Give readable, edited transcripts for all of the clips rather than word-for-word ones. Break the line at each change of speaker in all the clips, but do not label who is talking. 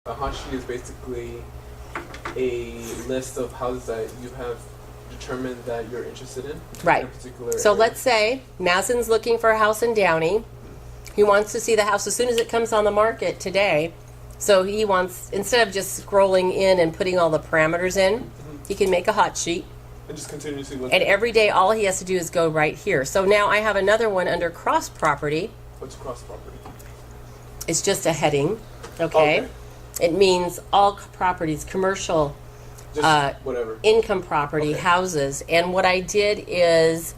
A hot sheet is basically a list of houses that you have determined that you're interested in.
Right.
In a particular
So
area.
let's say Mazen's looking for a house in Downey. He wants to see the house as soon as it comes on the market today. So he wants, instead of just scrolling in and putting all the parameters in, he can make a hot sheet.
And just continuously look.
And every day, all he has to do is go right here. So now I have another one under cross property.
What's cross property?
It's just a heading, okay? It means all properties, commercial,
Just whatever.
income property,
Okay.
houses. And what I did is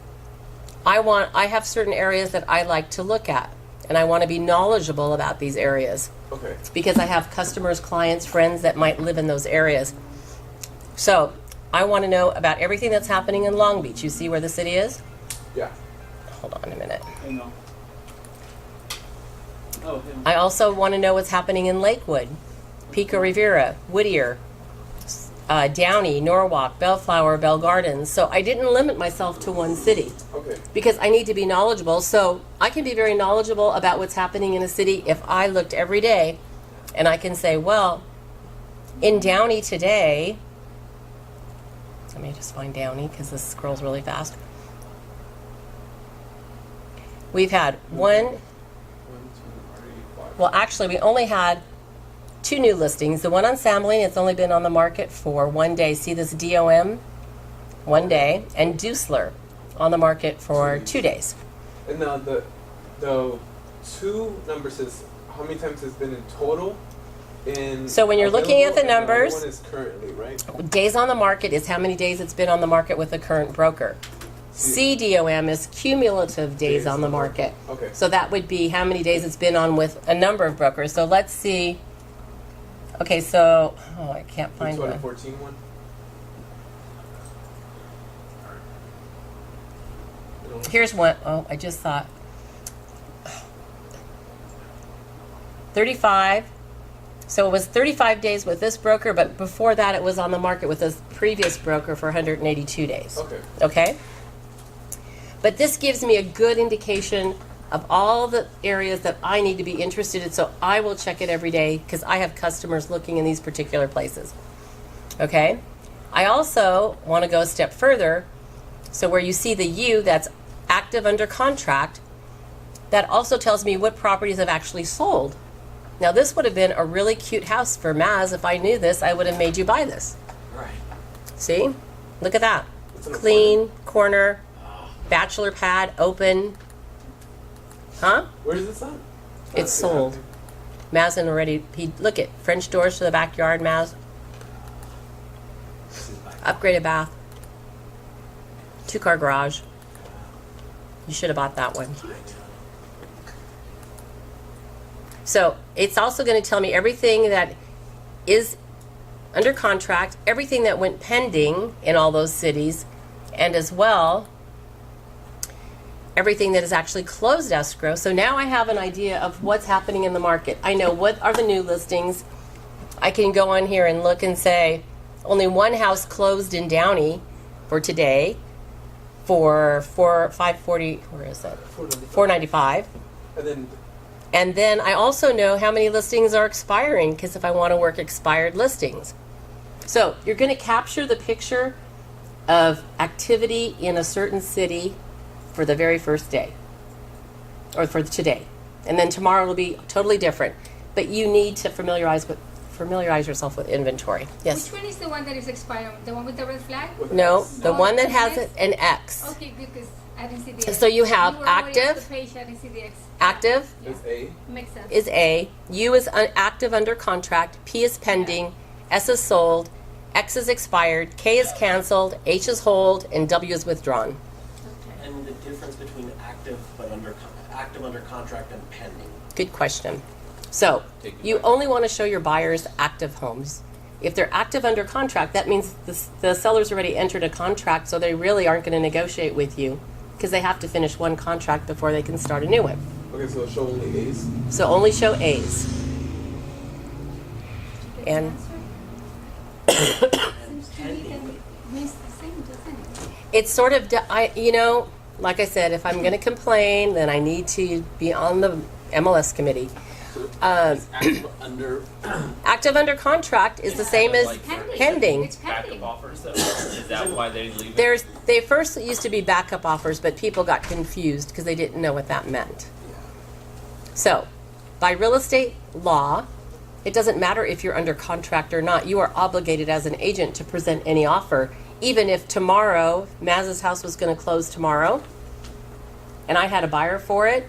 I have certain areas that I like to look at. And I want to be knowledgeable about these areas
Okay.
because I have customers, clients, friends that might live in those areas. So I want to know about everything that's happening in Long Beach. You see where the city is?
Yeah.
Hold on a minute.
I know. Oh, him.
I also want to know what's happening in Lakewood, Pico Rivera, Whittier, Downey, Norwalk, Bellflower, Bell Gardens. So I didn't limit myself to one city
Okay.
because I need to be knowledgeable. So I can be very knowledgeable about what's happening in a city if I looked every day and I can say, well, in Downey today, let me just find Downey because this scrolls really fast. We've had one.
1, 2, 3, 4.
Well, actually, we only had 2 new listings. The one on Sambling, it's only been on the market for 1 day. See this DOM? 1 day. And Dusler on the market for 2 days.
And now the 2 numbers is how many times it's been in total.
So when you're looking at the numbers,
one is currently, right?
days on the market is how many days it's been on the market with the current broker. CDOM is cumulative days on the market.
Okay.
So that would be how many days it's been on with a number of brokers. So let's see. Okay, so, I can't
The
find one.
2014 one.
Here's one. Oh, I just thought. 35. So it was 35 days with this broker, but before that it was on the market with this previous broker for 182 days.
Okay.
Okay? But this gives me a good indication of all the areas that I need to be interested in, so I will check it every day because I have customers looking in these particular places. Okay? I also want to go a step further. So where you see the U that's active under contract, that also tells me what properties have actually sold. Now this would have been a really cute house for Maz. If I knew this, I would have made you buy this.
Right.
See? Look at that.
It's an
Clean, corner, bachelor pad, open. Huh?
Where is this at?
It's sold. Maz already, look at French doors to the backyard, Maz. Upgraded bath. 2-car garage. You should have bought that one. So it's also going to tell me everything that is under contract, everything that went pending in all those cities, and as well, everything that is actually closed escrow. So now I have an idea of what's happening in the market. I know what are the new listings. I can go on here and look and say, only one house closed in Downey for today for 540, where is that? 495. And then I also know how many listings are expiring, because if I want to work expired listings. So you're going to capture the picture of activity in a certain city for the very first day, or for today. And then tomorrow will be totally different. But you need to familiarize yourself with inventory. Yes?
Which one is the one that is expiring? The one with the red flag?
No, the
Oh,
one that
the
has
X?
an X.
Okay, good, because I didn't see the X.
So you have
were already on
active.
the page, I didn't see the X.
Active
Yeah.
Is A.
Makes sense.
is A, U is active under contract, P is pending, S is sold, X is expired, K is canceled, H is hold, and W is withdrawn.
Okay.
And the difference between active under contract and pending.
Good question. So you only want to show your buyers active homes. If they're active under contract, that means the seller's already entered a contract, so they really aren't going to negotiate with you because they have to finish one contract before they can start a new one.
Okay, so show only A's.
So only show A's. And
Seems to me that it means the same, doesn't it?
it's sort of, like I said, if I'm going to complain, then I need to be on the MLS committee.
It's active under.
Active under contract is the same as
Like
pending.
It's pending.
backup offers, though? Is that why they leave it?
They first used to be backup offers, but people got confused because they didn't know what that meant. So, by real estate law, it doesn't matter if you're under contract or not. You are obligated as an agent to present any offer. Even if tomorrow, Maz's house was going to close tomorrow, and I had a buyer for it,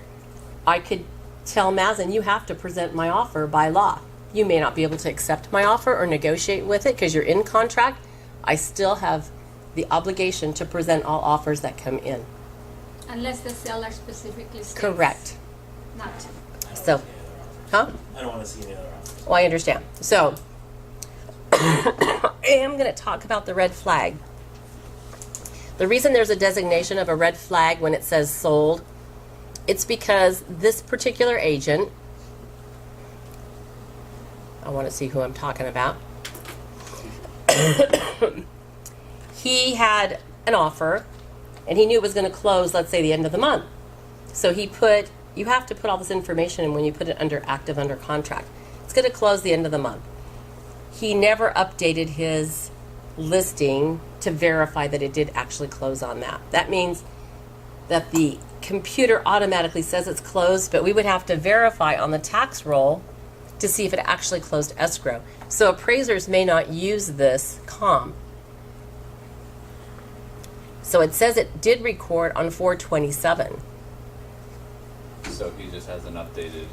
I could tell Mazen, you have to present my offer by law. You may not be able to accept my offer or negotiate with it because you're in contract. I still have the obligation to present all offers that come in.
Unless the seller specifically states.
Correct.
Not to.
So, huh?
I don't want to see any other offers.
Well, I understand. So, I am going to talk about the red flag. The reason there's a designation of a red flag when it says sold, it's because this particular agent, I want to see who I'm talking about. He had an offer and he knew it was going to close, let's say, the end of the month. So he put, you have to put all this information in when you put it under active under contract. It's going to close the end of the month. He never updated his listing to verify that it did actually close on that. That means that the computer automatically says it's closed, but we would have to verify on the tax roll to see if it actually closed escrow. So appraisers may not use this COM. So it says it did record on 4/27.
So he just hasn't updated.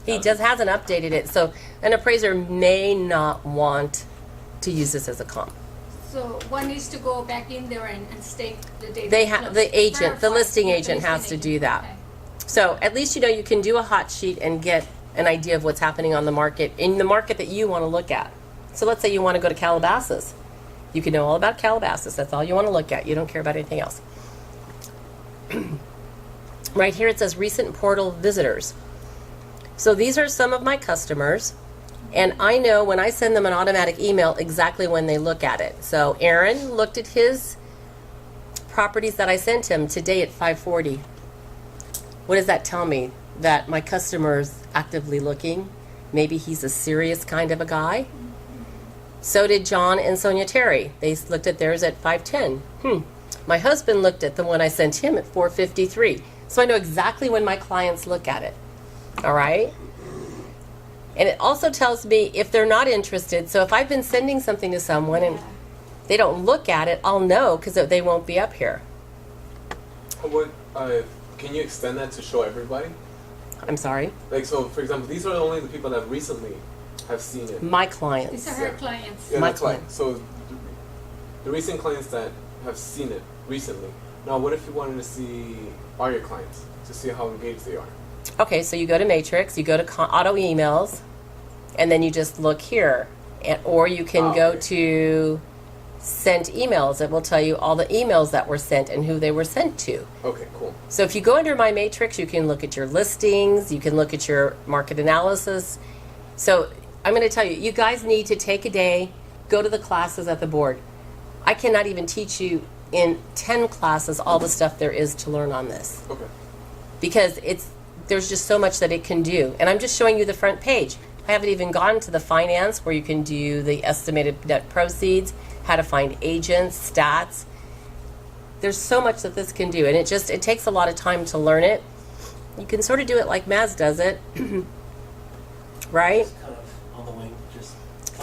He just hasn't updated it. So an appraiser may not want to use this as a COM.
So one needs to go back in there and state the date.
They
it
have
closed.
the agent, the
Verify.
listing
Yeah,
agent has to do that.
Okay.
So at least you know you can do a hot sheet and get an idea of what's happening on the market, in the market that you want to look at. So let's say you want to go to Calabasas. You can know all about Calabasas. That's all you want to look at. You don't care about anything else. Right here it says recent portal visitors. So these are some of my customers, and I know when I send them an automatic email exactly when they look at it. So Aaron looked at his properties that I sent him today at 5:40. What does that tell me? That my customer's actively looking. Maybe he's a serious kind of a guy. So did John and Sonia Terry. They looked at theirs at 5:10. My husband looked at the one I sent him at 4:53. So I know exactly when my clients look at it. All right? And it also tells me if they're not interested. So if I've been sending something to someone and they don't look at it, I'll know because they won't be up here.
What? Can you extend that to show everybody?
I'm sorry?
Like, so, for example, these are only the people that recently have seen it.
My
These
clients.
are her
Yeah.
clients.
Yeah,
My
that's right.
client.
So, the recent clients that have seen it recently. Now, what if you wanted to see all your clients to see how engaged they are?
Okay, so you go to Matrix, you go to auto emails, and then you just look here. Or you can go
okay.
to sent emails. It will tell you all the emails that were sent and who they were sent to.
Okay, cool.
So if you go under My Matrix, you can look at your listings, you can look at your market analysis. So I'm going to tell you, you guys need to take a day, go to the classes at the board. I cannot even teach you in 10 classes all the stuff there is to learn on this.
Okay.
Because there's just so much that it can do. And I'm just showing you the front page. I haven't even gone to the finance where you can do the estimated net proceeds, how to find agents, stats. There's so much that this can do, and it takes a lot of time to learn it. You can sort of do it like Maz does it, right?
Just kind of on the wing, just.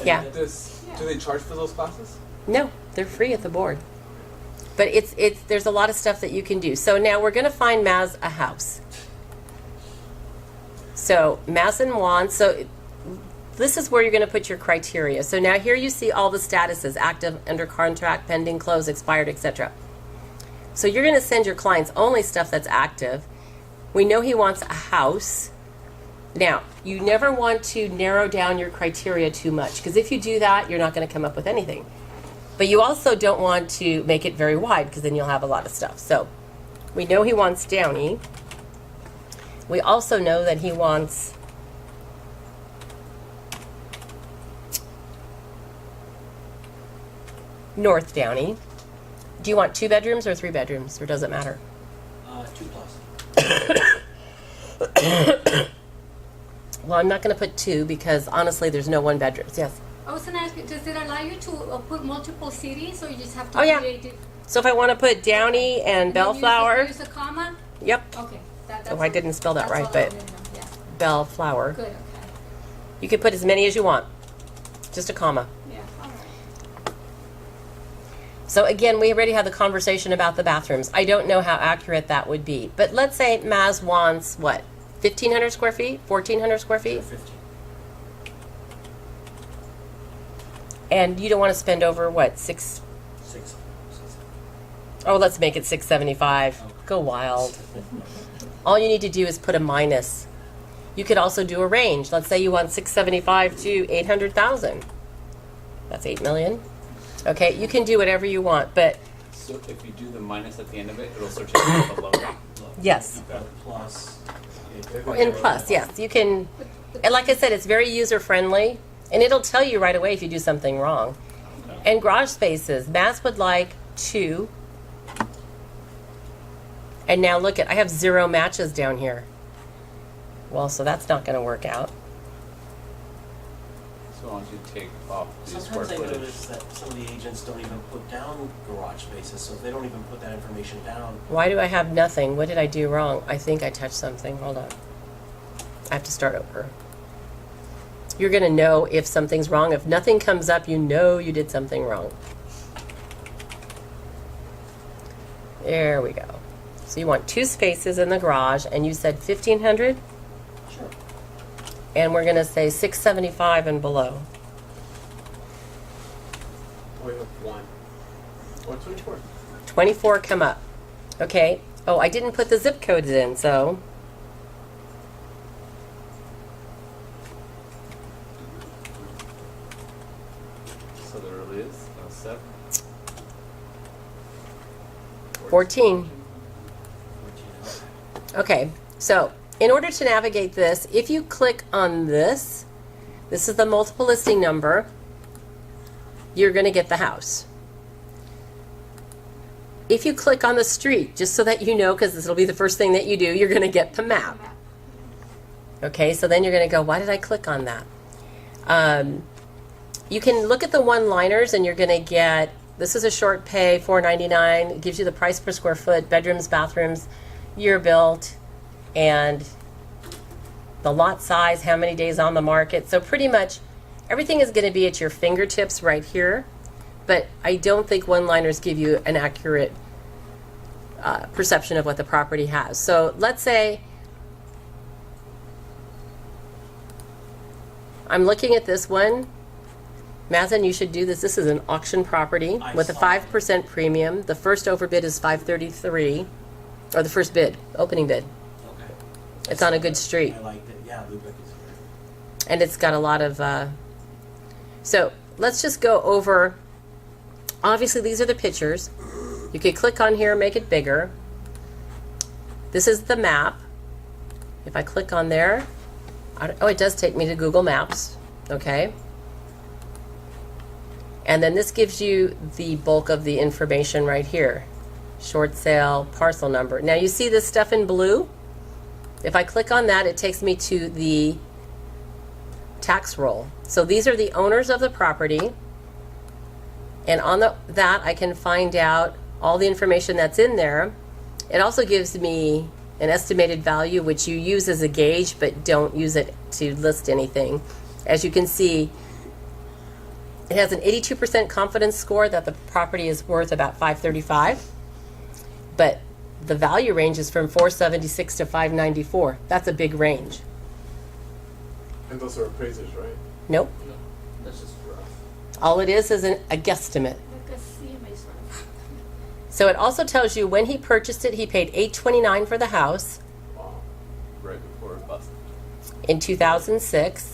Yeah.
Do they charge for those classes?
No, they're free at the board. But there's a lot of stuff that you can do. So now we're going to find Maz a house. So Maz and Juan, so this is where you're going to put your criteria. So now here you see all the statuses: active, under contract, pending, close, expired, etc. So you're going to send your clients only stuff that's active. We know he wants a house. Now, you never want to narrow down your criteria too much, because if you do that, you're not going to come up with anything. But you also don't want to make it very wide, because then you'll have a lot of stuff. So we know he wants Downey. We also know that he wants North Downey. Do you want 2 bedrooms or 3 bedrooms, or does it matter?
2+.
Well, I'm not going to put 2 because honestly, there's no 1 bedrooms. Yes.
I was gonna ask you, does it allow you to put multiple cities, or you just have to
Oh, yeah.
create it?
So if I want to put Downey and Bellflower,
Use a comma?
yep,
Okay. That's
Oh, I didn't spell that
that's
right,
all I
but-
wanted to know. Yeah,
Bellflower.
good, okay.
You can put as many as you want. Just a comma.
Yeah, all right.
So again, we already had the conversation about the bathrooms. I don't know how accurate that would be. But let's say Maz wants, what, 1,500 square feet? 1,400 square feet?
15.
And you don't want to spend over, what, 6...
6.
Oh, let's make it 675.
Okay.
Go wild. All you need to do is put a minus. You could also do a range. Let's say you want 675 to 800,000. That's 8 million. Okay, you can do whatever you want, but
So if you do the minus at the end of it, it'll search it below.
yes.
But plus.
In plus, yes, you can. And like I said, it's very user friendly, and it'll tell you right away if you do something wrong. And garage spaces, Mass would like 2. And now look at, I have 0 matches down here. Well, so that's not going to work out.
So why don't you take off the square
Sometimes I
footage?
notice that some of the agents don't even put down garage spaces, so if they don't even put that information down,
Why do I have nothing? What did I do wrong? I think I touched something. Hold on. I have to start over. You're going to know if something's wrong. If nothing comes up, you know you did something wrong. There we go. So you want 2 spaces in the garage, and you said 1,500?
sure.
And we're going to say 675 and below.
We have 1. Or 24.
24 come up. Okay. Oh, I didn't put the zip codes in, so...
So there really is no 7.
14. Okay, so in order to navigate this, if you click on this, this is the multiple listing number, you're going to get the house. If you click on the street, just so that you know, because this will be the first thing that you do, you're going to get the map. Okay, so then you're going to go, why did I click on that? You can look at the one-liners, and you're going to get, this is a short pay, $4.99. It gives you the price per square foot, bedrooms, bathrooms, year built, and the lot size, how many days on the market. So pretty much everything is going to be at your fingertips right here, but I don't think one-liners give you an accurate perception of what the property has. So let's say I'm looking at this one. Mazen, you should do this. This is an auction property
I
with a
saw
5% premium. The first overbid is 533, or the first bid, opening bid.
Okay.
It's on a good street.
I liked it. Yeah, Lubeck is great.
And it's got a lot of so let's just go over. Obviously these are the pictures. You could click on here, make it bigger. This is the map. If I click on there, oh, it does take me to Google Maps. Okay, and then this gives you the bulk of the information right here. Short sale, parcel number. Now you see this stuff in blue? If I click on that, it takes me to the tax roll. So these are the owners of the property, and on that I can find out all the information that's in there. It also gives me an estimated value, which you use as a gauge, but don't use it to list anything. As you can see, it has an 82% confidence score that the property is worth about $535, but the value range is from $476 to $594. That's a big range.
And those are appraisers, right?
Nope.
No. That's just rough.
All it is a guesstimate.
Like a CMA sort of.
So it also tells you when he purchased it, he paid $829 for the house
Wow.
Right before it busted.
in 2006.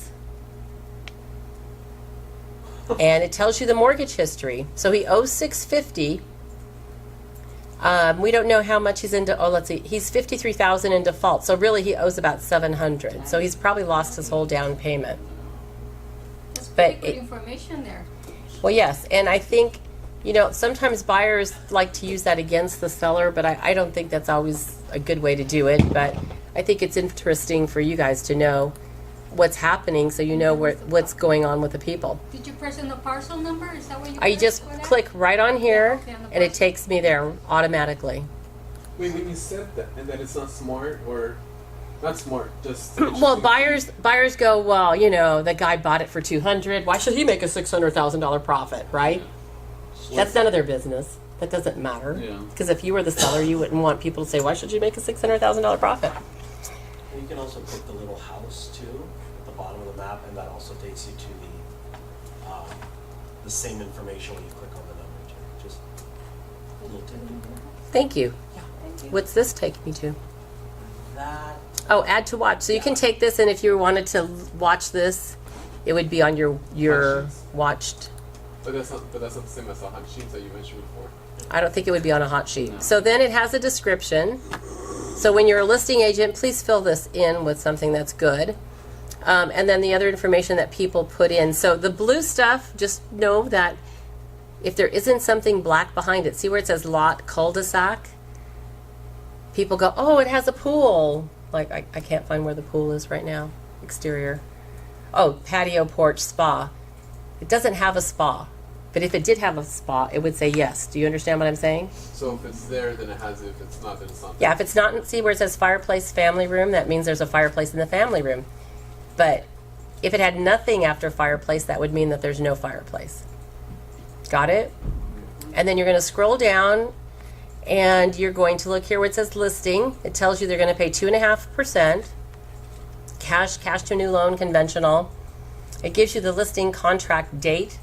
And it tells you the mortgage history. So he owes $650. We don't know how much he's into. Oh, let's see. He's $53,000 in default. So really, he owes about $700. So he's probably lost his whole down payment.
That's
But
pretty good
it-
information there.
Well, yes, and I think, sometimes buyers like to use that against the seller, but I don't think that's always a good way to do it. But I think it's interesting for you guys to know what's happening, so you know what's going on with the people.
Did you press on the parcel number? Is that what you
I
pressed
just
for that?
click right on here,
Yeah, okay, on the
and it
parcel.
takes me there automatically.
Wait, when you said that and that it's not smart or not smart, just
Well, buyers go, well, you know, the guy bought it for $200. Why should he make a $600,000 profit, right? That's none of their business. That doesn't matter.
Yeah.
Because if you were the seller, you wouldn't want people to say, why should you make a $600,000 profit?
And you can also click the little house too at the bottom of the map, and that also takes you to the same information when you click on the number too. Just a little tip.
Thank you. What's this take me to?
That
Oh, add to watch. So you can take this, and if you wanted to watch this, it would be on your
Watches.
watched.
But that's not the same as the hot sheets that you mentioned before.
I don't think it would be on a hot sheet.
No.
So then it has a description. So when you're a listing agent, please fill this in with something that's good. And then the other information that people put in. So the blue stuff, just know that if there isn't something black behind it, see where it says lot cul-de-sac? People go, oh, it has a pool. Like, I can't find where the pool is right now. Exterior. Oh, patio, porch, spa. It doesn't have a spa. But if it did have a spa, it would say yes. Do you understand what I'm saying?
So if it's there, then it has it. If it's not, then it's not.
Yeah, if it's not, see where it says fireplace, family room, that means there's a fireplace in the family room. But if it had nothing after fireplace, that would mean that there's no fireplace. Got it? And then you're going to scroll down, and you're going to look here where it says listing. It tells you they're going to pay 2.5%. Cash to new loan, conventional. It gives you the listing contract date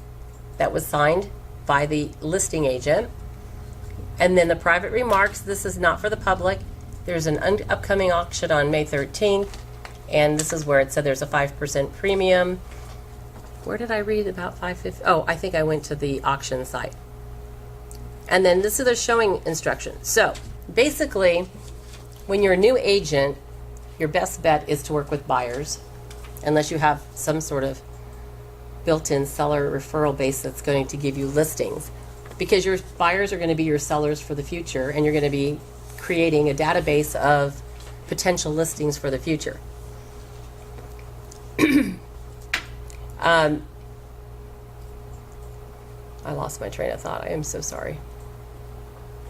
that was signed by the listing agent. And then the private remarks, this is not for the public. There's an upcoming auction on May 13th, and this is where it said there's a 5% premium. Where did I read about 550? Oh, I think I went to the auction site. And then this is the showing instructions. So basically, when you're a new agent, your best bet is to work with buyers, unless you have some sort of built-in seller referral base that's going to give you listings, because your buyers are going to be your sellers for the future, and you're going to be creating a database of potential listings for the future. I lost my train of thought. I am so sorry.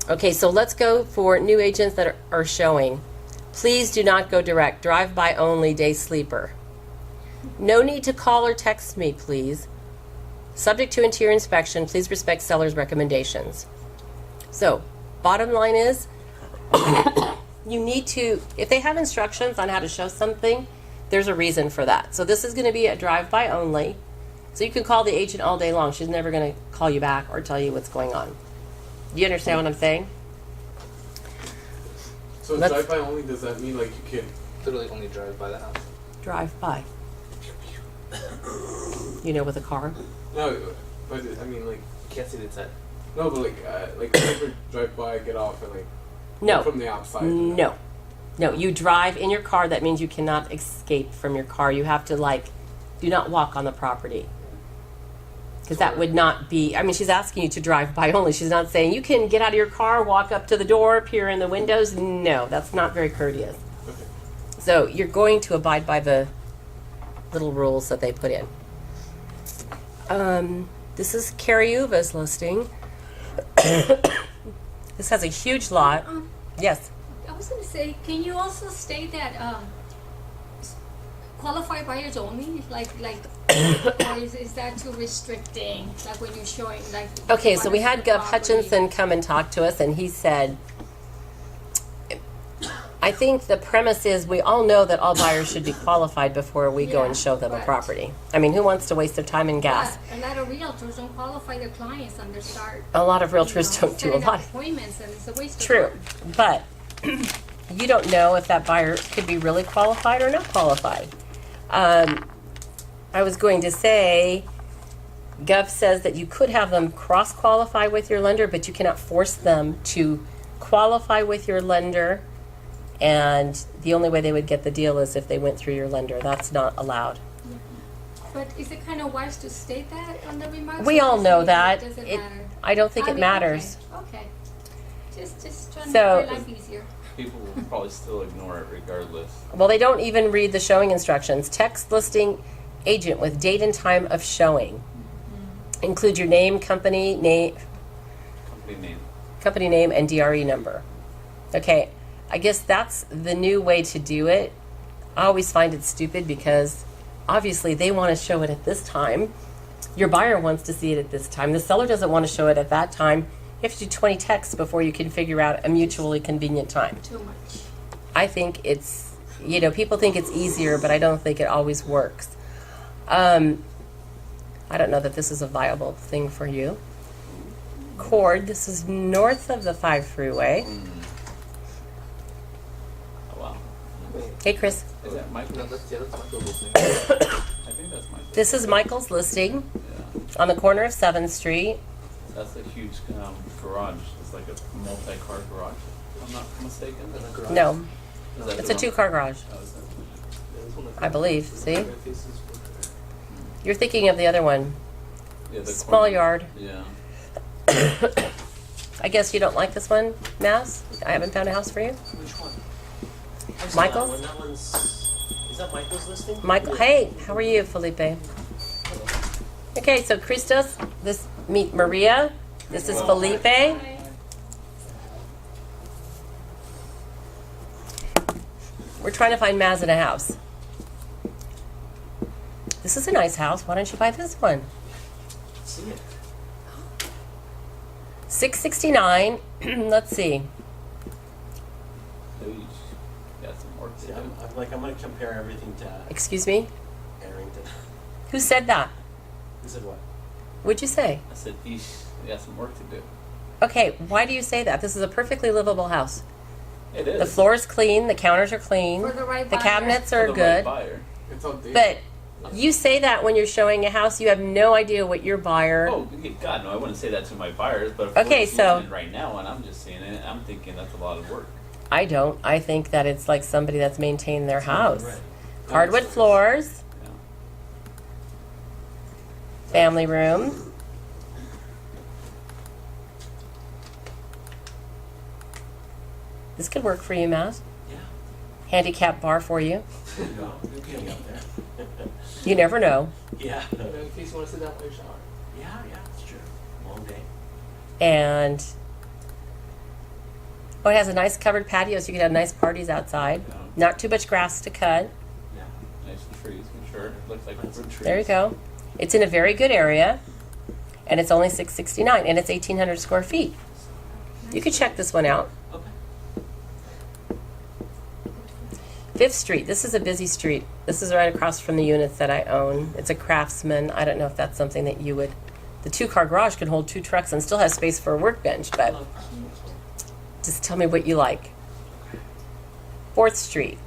Okay, so let's go for new agents that are showing. Please do not go direct. Drive-by only, day sleeper. No need to call or text me, please. Subject to interior inspection, please respect seller's recommendations. So, bottom line is, you need to, if they have instructions on how to show something, there's a reason for that. So this is going to be a drive-by only. So you can call the agent all day long. She's never going to call you back or tell you what's going on. Do you understand what I'm saying?
So drive-by only, does that mean like you can
Literally only drive by the house.
Drive-by. You know, with a car?
no? But I mean like
Can't see the inside.
no, but like never drive by, get off, and like
No.
from the outside.
No. No, you drive in your car. That means you cannot escape from your car. You have to, like, do not walk on the property. Because that would not be, I mean, she's asking you to drive by only. She's not saying you can get out of your car, walk up to the door, peer in the windows. No, that's not very courteous.
Okay.
So you're going to abide by the little rules that they put in. This is Cariuva's listing. This has a huge lot. Yes.
I was going to say, can you also state that qualified buyers only? Like, or is that too restricting? Like when you're showing, like.
Okay, so we had
the
Gov
property.
Hutchinson come and talk to us, and he said, I think the premise is we all know that all buyers should be qualified before we go and show them a
right.
property. I mean, who wants to waste their time and gas?
But a lot of realtors don't qualify their clients on their start.
A lot of realtors don't do a
setting up
lot.
appointments, and it's a waste of
True,
time.
but you don't know if that buyer could be really qualified or not qualified. I was going to say, Gov says that you could have them cross-qualify with your lender, but you cannot force them to qualify with your lender, and the only way they would get the deal is if they went through your lender. That's not allowed.
But is it kind of wise to state that on the remarks?
We
or
all
just
know
leave
that.
It doesn't
It-
matter.
I don't think
I
it
mean,
matters.
Okay. Just trying
So-
to make my life easier.
People will probably still ignore it regardless.
Well, they don't even read the showing instructions. Text listing agent with date and time of showing. Include your name, company name, and DRE number. Okay, I guess that's the new way to do it. I always find it stupid because obviously they want to show it at this time. Your buyer wants to see it at this time. The seller doesn't want to show it at that time. You have to do 20 texts before you can figure out a mutually convenient time.
Too much.
I think it's, people think it's easier, but I don't think it always works. I don't know that this is a viable thing for you. Cord, this is north of the 5 freeway.
Oh, wow.
Hey, Chris.
Is that Michael?
No, that's Michael's listening.
I think that's Michael.
This is Michael's listing
Yeah.
on the corner of 7th Street.
That's a huge garage. It's like a multi-car garage. If I'm not mistaken.
No,
Is that
it's
the
a
one?
2-car garage,
Oh, is that-
I believe. See? You're thinking of the other one.
Yeah, the
Small
corner.
yard.
Yeah.
I guess you don't like this one, Mass? I haven't found a house for you?
Which one? I saw
Michael's?
That one. That one's. Is that Michael's listing?
Michael, hey, how are you, Felipe? Okay, so Christos, meet Maria. This is Felipe. We're trying to find Maz in a house. This is a nice house. Why don't you buy this one?
See it.
669. Let's see.
Huge. Got some work to
See,
do.
I'm going to compare everything to
Excuse me?
Arrington.
Who said that?
Who said what?
What'd you say?
I said, eesh, you got some work to do.
Okay, why do you say that? This is a perfectly livable house.
It is.
The floor is clean, the counters are clean,
For the right
the
buyer.
cabinets
For
are
the
good.
Right buyer.
It's outdated.
But you say that when you're showing a house, you have no idea what your buyer.
Oh, God, no, I wouldn't say that to my buyers, but if
Okay,
we're just
so-
looking at it right now and I'm just seeing it, I'm thinking that's a lot of work.
I don't. I think that it's like somebody that's maintained their house.
Right.
Hardwood floors,
Yeah.
family room. This could work for you, Matt.
Yeah.
Handicap bar for you.
There you go. You're getting up there.
You never know.
Yeah.
In case you want to sit down while you shower.
Yeah, that's true. Long day.
And oh, it has a nice covered patio, so you can have nice parties outside.
Yeah.
Not too much grass to cut.
Yeah.
Nice trees, I'm sure. It looks like
Lots of
good trees.
There you go. It's in a very good area, and it's only $669, and it's 1,800 square feet. You could check this one out.
Okay.
5th Street. This is a busy street. This is right across from the units that I own. It's a Craftsman. I don't know if that's something that you would. The 2-car garage can hold 2 trucks and still has space for a workbench, but just tell me what you like. 4th Street.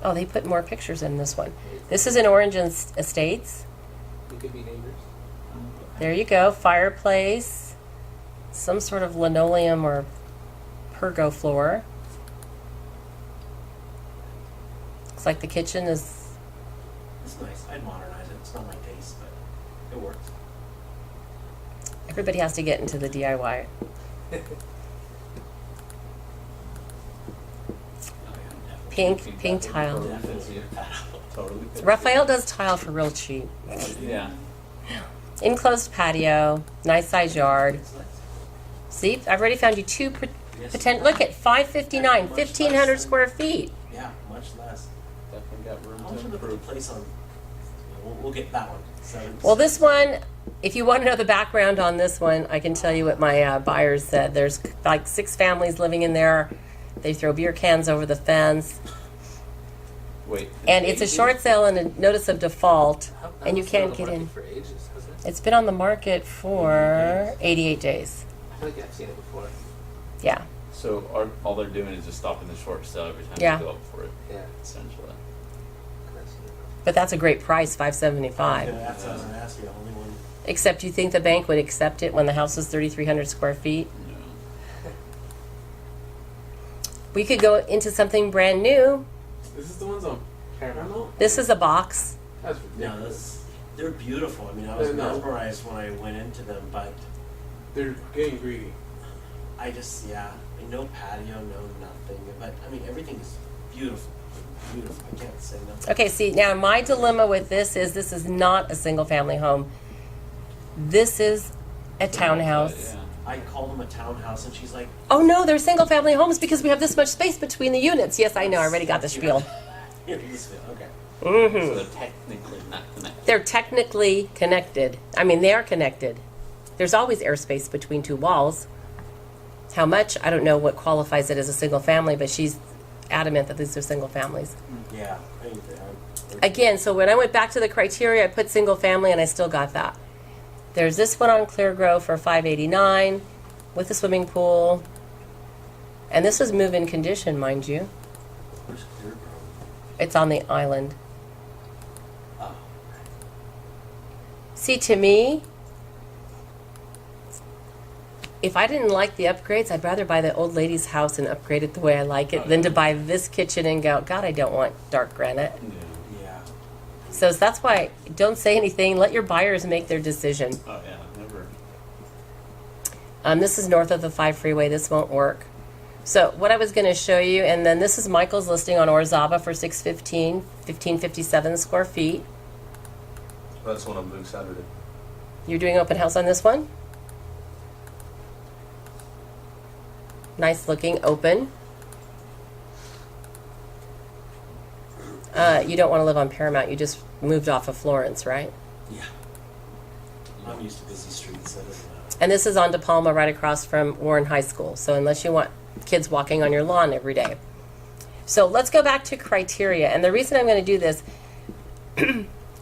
Oh, they put more pictures in this one. This is in Orange Estates.
We could be neighbors.
There you go. Fireplace. Some sort of linoleum or pergo floor. Looks like the kitchen is.
It's nice. I'd modernize it. It's not my taste, but it works.
Everybody has to get into the DIY. Pink tile.
Definitely.
Totally. fits you.
Raphael does tile for real cheap.
Yeah.
Enclosed patio, nice size yard.
It's nice.
See, I've already found you 2
Yes.
potential. Look at 559, 1,500 square feet.
Yeah, much less.
Definitely got room
How much
to
would the
improve.
place on? We'll get that one.
Well, this one, if you want to know the background on this one, I can tell you what my buyers said. There's like 6 families living in there. They throw beer cans over the fence.
Wait.
And it's a short sale and a notice of default,
How-
and you
how has it been on
can't
the
get
market
in.
For ages, hasn't it?
It's been on the market for 88 days.
I feel like I've seen it before.
Yeah.
So all they're doing is just stopping the short sale every time
Yeah.
they go up for it,
Yeah.
essentially.
But that's a great price, $575.
That's what I was gonna ask you. The only one.
Except you think the bank would accept it when the house is 3,300 square feet?
No.
We could go into something brand new.
This is the ones on Paramount?
This is a box.
That's
No,
ridiculous.
they're beautiful. I mean, I was
They're not.
mesmerized when I went into them, but
They're getting greedy.
I just, yeah, And no patio, no nothing, but, I mean, everything is beautiful, beautiful, I can't say nothing.
Okay, see, now my dilemma with this is not a single-family home. This is a townhouse.
Yeah.
I called them a townhouse, and she's like,
Oh no, they're single-family homes because we have this much space between the units. Yes, I know, I already got the spiel.
"Here, this feel, okay."
So they're technically not connected.
They're technically connected. I mean, they are connected. There's always airspace between two walls. How much? I don't know what qualifies it as a single family, but she's adamant that these are single families.
Yeah.
Again, so when I went back to the criteria, I put single family and I still got that. There's this one on Clear Grove for $589 with a swimming pool. And this was move-in condition, mind you.
Where's Clear Grove?
It's on the island.
Oh.
See, to me, if I didn't like the upgrades, I'd rather buy the old lady's house and upgrade it the way I like it than to buy this kitchen and go, God, I don't want dark granite.
Yeah.
So that's why don't say anything. Let your buyers make their decision.
Oh yeah, never.
This is north of the 5 freeway. This won't work. So what I was going to show you, and then this is Michael's listing on Orizaba for $615, 1557 square feet.
That's one I'm doing Saturday.
You're doing open house on this one? Nice looking, open. You don't want to live on Paramount. You just moved off of Florence, right?
Yeah. I'm used to busy streets, so it doesn't matter.
And this is on De Palma, right across from Warren High School. So unless you want kids walking on your lawn every day. So let's go back to criteria. And the reason I'm going to do this,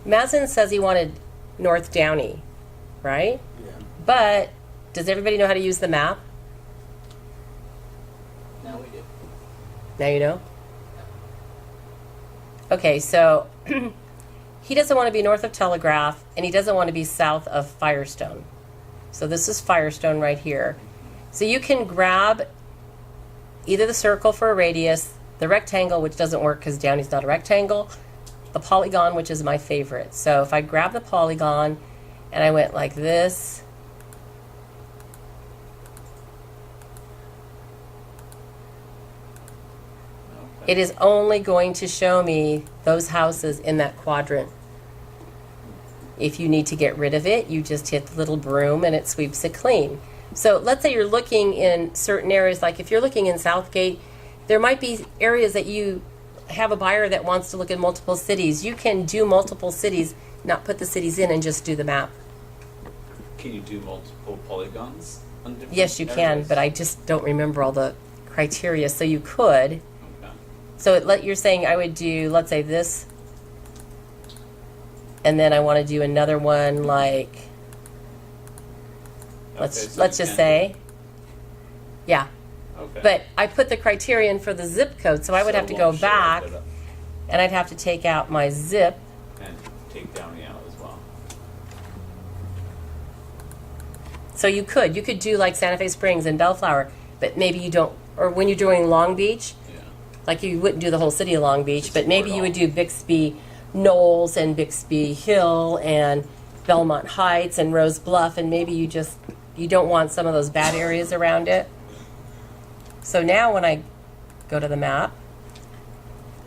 Mazin says he wanted North Downey, right?
Yeah.
But does everybody know how to use the map?
Now we do.
Now you know? Okay, so he doesn't want to be north of Telegraph, and he doesn't want to be south of Firestone. So this is Firestone right here. So you can grab either the circle for a radius, the rectangle, which doesn't work because Downey's not a rectangle, the polygon, which is my favorite. So if I grab the polygon and I went like this,
Okay.
it is only going to show me those houses in that quadrant. If you need to get rid of it, you just hit the little broom and it sweeps it clean. So let's say you're looking in certain areas, like if you're looking in Southgate, there might be areas that you have a buyer that wants to look at multiple cities. You can do multiple cities, not put the cities in and just do the map.
Can you do multiple polygons on different
Yes, you can,
areas?
but I just don't remember all the criteria. So you could.
Okay.
So you're saying I would do, let's say this, and then I want to do another one like, let's
Okay, so you
just
can
say, yeah.
Okay.
But I put the criterion for the zip code, so I would
So
have to
it
go
won't show
back,
it up
and I'd have to take out my zip.
and take Downey out as well.
So you could do like Santa Fe Springs and Bellflower, but maybe you don't, or when you're doing Long Beach,
Yeah.
like you wouldn't do the whole city of Long Beach,
Just
but maybe
ignore
you
it
would do Bixby Knolls and Bixby Hill and Belmont Heights and Rose Bluff, and maybe you don't want some of those bad areas around it. So now when I go to the map,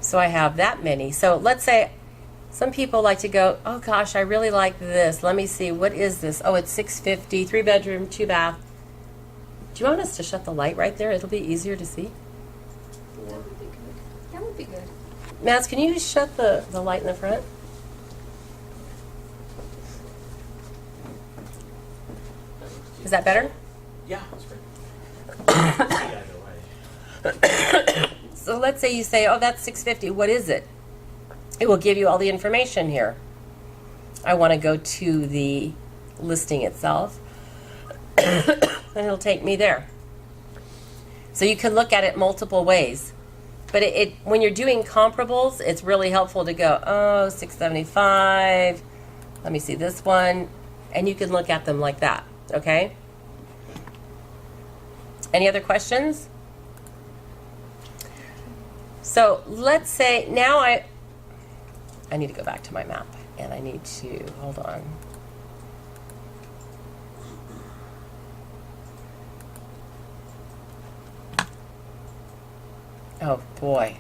so I have that many. So let's say some people like to go, oh gosh, I really like this. Let me see, what is this? Oh, it's $650, 3 bedroom, 2 bath. Do you want us to shut the light right there? It'll be easier to see.
That would be good. That would be good.
Mads, can you shut the light in the front? Is that better?
Yeah, that's great. Either way.
So let's say you say, oh, that's $650. What is it? It will give you all the information here. I want to go to the listing itself, and it'll take me there. So you can look at it multiple ways. But when you're doing comparables, it's really helpful to go, oh, $675. Let me see this one. And you can look at them like that, okay? Any other questions? So let's say now I need to go back to my map, and I need to, hold on. Oh boy.